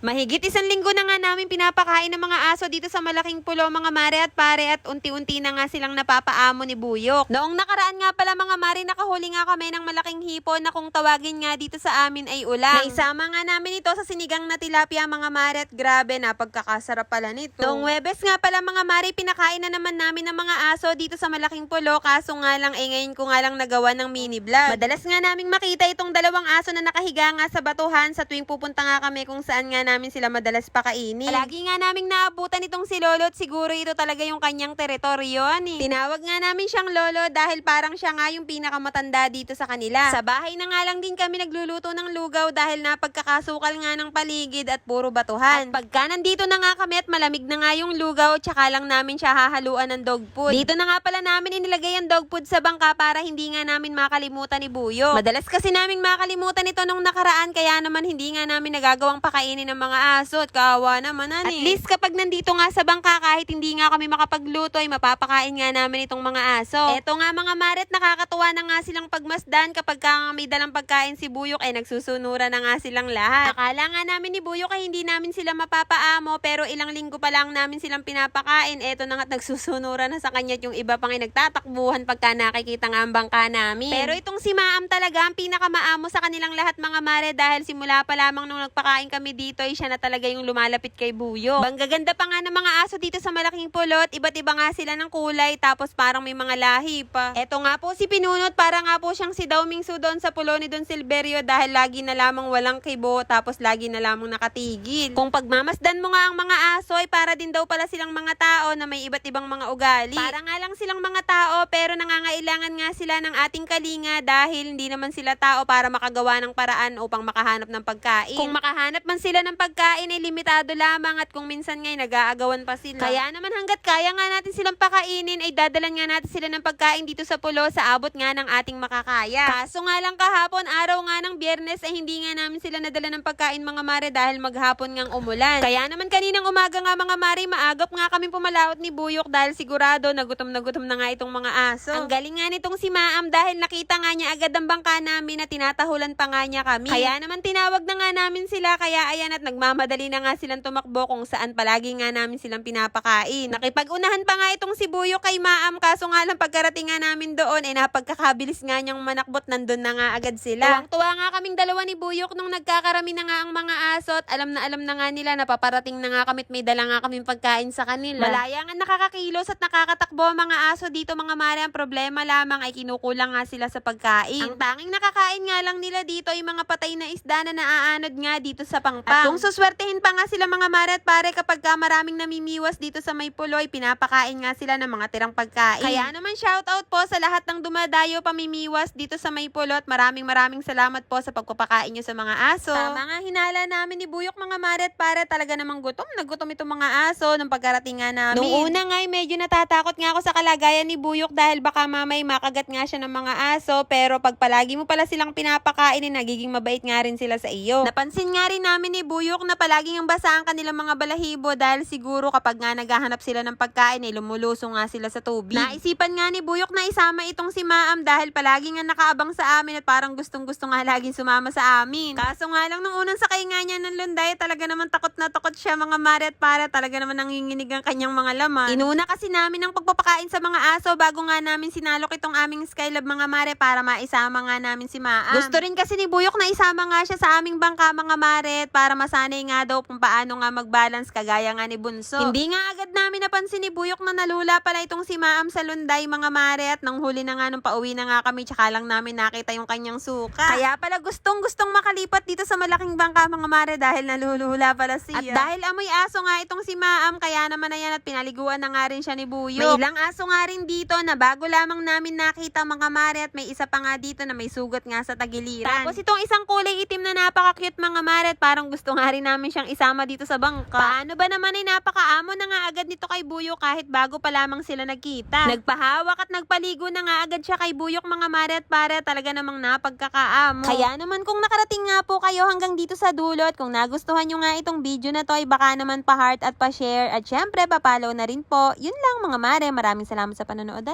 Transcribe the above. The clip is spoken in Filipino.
Mahigit 1 linggo na nga namin pinapakain ng mga aso dito sa malaking pulo, mga mare at pare, at unti-unti na nga silang napapaamo ni Buyok. Noong nakaraan nga pala mga mare, nakahuli nga kami ng malaking hipon na kung tawagin nga dito sa amin ay ulang. Naisama nga namin ito sa sinigang na tilapia mga mare, at grabe na pagkakasarap pala nito. Noong Webes nga pala mga mare, pinakain na naman namin ng mga aso dito sa malaking pulo, kaso nga lang ngayon ko nga lang nagawa ng mini vlog. Madalas nga naming makita itong dalawang aso na nakahiga nga sa batuhan sa tuwing pupunta nga kami kung saan nga namin sila madalas pakainin. Palagi nga naming naabutan itong si Lolo at siguro ito talaga yung kanyang teritoryo. Tinawag nga namin siyang Lolo dahil parang siya nga yung pinakamatanda dito sa kanila. Sa bahay na nga lang din kami nagluluto ng lugaw dahil napagkakasukal nga ng paligid at puro batuhan. At pagka nandito na nga kami at malamig na nga yung lugaw, tsaka lang namin siya hahaluan ng dog food. Dito na nga pala namin inilagay ang dog food sa bangka para hindi nga namin makalimutan ni Buyo. Madalas kasi naming makalimutan ito nung nakaraan, kaya naman hindi nga namin nagagawang pakainin ng mga aso at kawawa naman. At least kapag nandito nga sa bangka, kahit hindi nga kami makapagluto, ay mapapakain nga namin itong mga aso. Eto nga mga maret, nakakatuwa na nga silang pagmasdan kapag ka may dalang pagkain si Buyok ay nagsusunuran na nga silang lahat. Akala nga namin ni Buyok ay hindi namin sila mapapaamo, pero ilang linggo pa lang namin silang pinapakain. Eto na nga't nagsusunuran na sa kanya, yung iba pang ay nagtatakbuhan pagka nakikita nga ang bangka namin. Pero itong si Maam talaga ang pinakamaamo sa kanilang lahat mga mare, dahil simula pa lamang nung nagpakain kami dito ay siya na talaga yung lumalapit kay Buyo. Banggaganda pa nga ng mga aso dito sa malaking pulot, iba't iba nga sila ng kulay, tapos parang may mga lahi pa. Eto nga po si Pinunot, para nga po siyang si Daumingsu doon sa pulo ni Don Silverio, dahil lagi na lamang walang kibo, tapos lagi na lamang nakatigil. Kung pagmamasdan mo nga ang mga aso ay para din daw pala silang mga tao na may iba't ibang mga ugali. Para nga lang silang mga tao, pero nangangailangan nga sila ng ating kalinga, dahil hindi naman sila tao para makagawa ng paraan upang makahanap ng pagkain. Kung makahanap man sila ng pagkain ay limitado lamang, at kung minsan nga'y nag-aagawan pa sila. Kaya naman hanggat kaya nga natin silang pakainin ay dadalan nga natin sila ng pagkain dito sa pulo sa abot nga ng ating makakaya. Kaso nga lang kahapon, araw nga ng Biyernes, ay hindi nga namin sila nadala ng pagkain mga mare dahil maghapon ngang umulan. Kaya naman kaninang umaga nga mga mare, maagap nga kami pumalaot ni Buyok dahil sigurado na gutom na nga itong mga aso. Ang galing nga nitong si Maam dahil nakita nga niya agad ang bangka namin na tinatahulan pa nga niya kami. Kaya naman tinawag na nga namin sila, kaya ayan at nagmamadali na nga silang tumakbo kung saan palagi nga namin silang pinapakain. Nakipag-unahan pa nga itong si Buyo kay Maam, kaso nga lang pagkarating nga namin doon ay napagkakabilis nga niyang manakbot, nandun na nga agad sila. Tuwang-tuwa nga kaming dalawa ni Buyok nung nagkakarami na nga ang mga aso, at alam na nga nila na paparating na nga kami at may dala nga kaming pagkain sa kanila. Malaya nga nakakakilos at nakakatakbo ang mga aso dito mga mare, ang problema lamang ay kinukulang nga sila sa pagkain. Ang tanging nakakain nga lang nila dito ay mga patay na isda na naaanod nga dito sa pangpang. At kung suswertehin pa nga sila mga mare at pare, kapag ka maraming namimiwas dito sa may puloy, pinapakain nga sila ng mga tirang pagkain. Kaya naman shoutout po sa lahat ng dumadayo pamimiwas dito sa may pulot. Maraming salamat po sa pagpapakain nyo sa mga aso. Tama nga hinala namin ni Buyok mga mare at pare, talaga namang gutom itong mga aso nung pagkarating nga namin. Nung una nga ay medyo natatakot nga ako sa kalagayan ni Buyok dahil baka mamay makagat nga siya ng mga aso, pero pag palagi mo pala silang pinapakain, nagiging mabait nga rin sila sa iyo. Napansin nga rin namin ni Buyok na palaging ang basa ang kanilang mga balahibo, dahil siguro kapag nga naghahanap sila ng pagkain ay lumulusong nga sila sa tubig. Naisipan nga ni Buyok na isama itong si Maam dahil palagi nga nakaabang sa amin at parang gustong-gusto nga laging sumama sa amin. Kaso nga lang nung unang sakay nga niya ng lunday, talaga naman takot na takot siya mga mare at para, talaga naman nanginginig ang kanyang mga laman. Inuna kasi namin ang pagpapakain sa mga aso bago nga namin sinalok itong aming Skylab mga mare para maisama nga namin si Maam. Gusto rin kasi ni Buyok na isama nga siya sa aming bangka mga mare para masanay nga daw kung paano nga mag-balance kagaya nga ni Bunso. Hindi nga agad namin napansin ni Buyok na nalula pala itong si Maam sa lunday mga mare, at nang huli na nga nung pauwi na nga kami, tsaka lang namin nakita yung kanyang suka. Kaya pala gustong makalipat dito sa malaking bangka mga mare dahil nalulula pala siya. At dahil amoy aso nga itong si Maam, kaya naman ayan at pinaliguan na nga rin siya ni Buyok. May ilang aso nga rin dito na bago lamang namin nakita mga mare, at may isa pa nga dito na may sugat nga sa tagiliran. Tapos itong isang kulay itim na napaka-cute mga mare, at parang gusto nga rin namin siyang isama dito sa bangka. Paano ba naman ay napakaamo na nga agad nito kay Buyok kahit bago pa lamang sila nagkita. Nagpahawak at nagpaligo na nga agad siya kay Buyok mga mare at pare, talaga namang napagkakaamo. Kaya naman kung nakarating nga po kayo hanggang dito sa dulo at kung nagustuhan nyo nga itong video na to, ay baka naman pa-heart at pa-share, at syempre pa-follow na rin po. Yun lang mga mare, maraming salamat sa panonood.